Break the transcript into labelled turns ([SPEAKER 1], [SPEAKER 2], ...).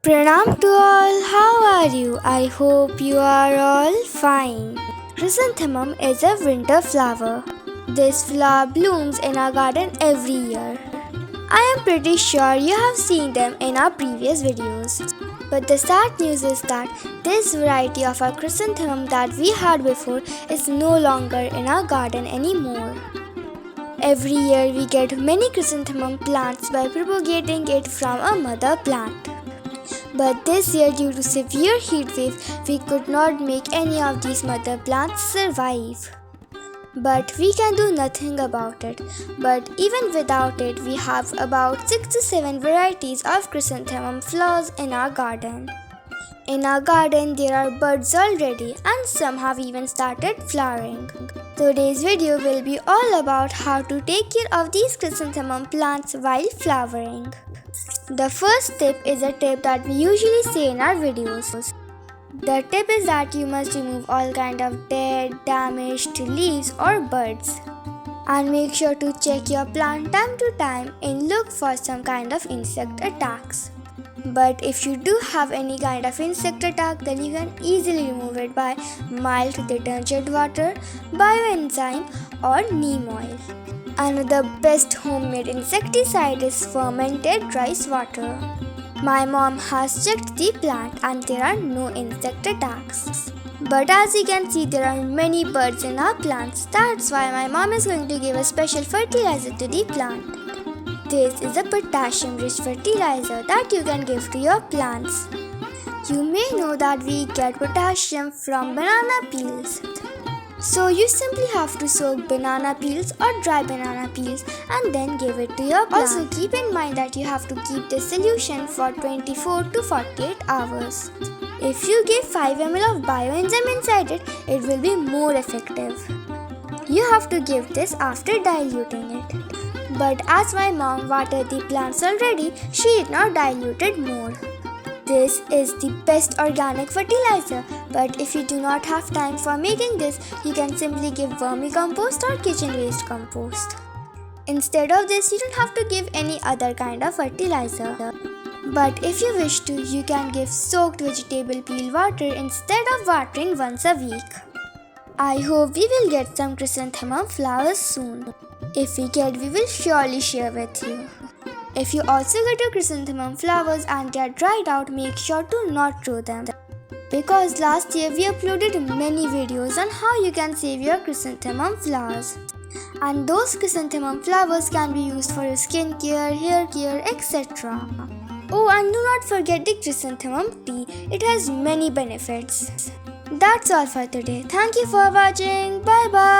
[SPEAKER 1] Pranam to all, how are you? I hope you are all fine. Chrysanthemum is a winter flower. This flower blooms in our garden every year. I am pretty sure you have seen them in our previous videos. But the sad news is that this variety of our chrysanthemum that we had before is no longer in our garden anymore. Every year we get many chrysanthemum plants by propagating it from a mother plant. But this year, due to severe heat wave, we could not make any of these mother plants survive. But we can do nothing about it. But even without it, we have about 6 to 7 varieties of chrysanthemum flowers in our garden. In our garden, there are buds already and some have even started flowering. Today's video will be all about how to take care of these chrysanthemum plants while flowering. The first tip is a tip that we usually say in our videos. The tip is that you must remove all kind of dead, damaged leaves or buds. And make sure to check your plant time to time and look for some kind of insect attacks. But if you do have any kind of insect attack, then you can easily remove it by mild detergent water, Bioenzyme or neem oil. Another best homemade insecticide is fermented rice water. My mom has checked the plant and there are no insect attacks. But as you can see, there are many birds in our plants. That's why my mom is going to give a special fertilizer to the plant. This is a potassium-rich fertilizer that you can give to your plants. You may know that we get potassium from banana peels. So you simply have to soak banana peels or dry banana peels and then give it to your plant. Also keep in mind that you have to keep this solution for 24 to 48 hours. If you give 5 ml of bioenzyme inside it, it will be more effective. You have to give this after diluting it. But as my mom watered the plants already, she did not dilute it more. This is the best organic fertilizer, but if you do not have time for making this, you can simply give vermicompost or kitchen waste compost. Instead of this, you don't have to give any other kind of fertilizer. But if you wish to, you can give soaked vegetable peel water instead of watering once a week. I hope we will get some chrysanthemum flowers soon. If we get, we will surely share with you. If you also get your chrysanthemum flowers and they are dried out, make sure to not throw them. Because last year we uploaded many videos on how you can save your chrysanthemum flowers. And those chrysanthemum flowers can be used for your skin care, hair care, etc. Oh, and do not forget the chrysanthemum tea. It has many benefits. That's all for today. Thank you for watching. Bye bye.